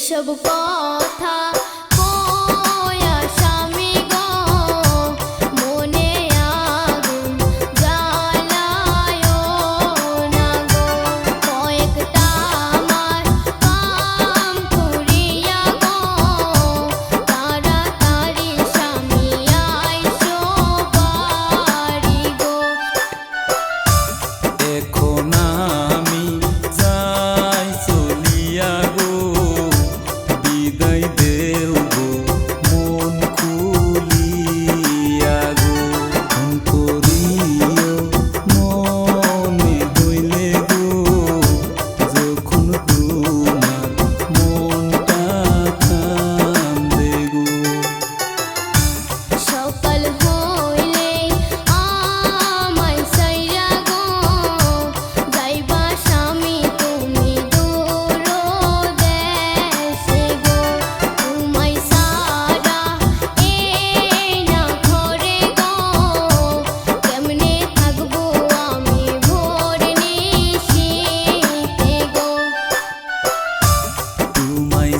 এইসব কথা কয়া স্বামী গো মনে আগুন জ্বালায়ো না গো। কয়েকটা আমার কাম করিয়া গো তাড়াতাড়ি স্বামী আইসো বাড়ি গো। এখন আমি যাই চলিয়া গো, বিদায় দেও গো মন খুলিয়া গো। ফোন করিও মনে হইলে গো, যখন তোমার মনটা কান্দে গো। সকাল হইলে আমায় সাইরা গো যাইবা স্বামী তুমি দূর দেশে গো। তোমায় সারা এই না ঘরে গো কেমনে থাকবো আমি ভোর নিশীথে গো। তোমায়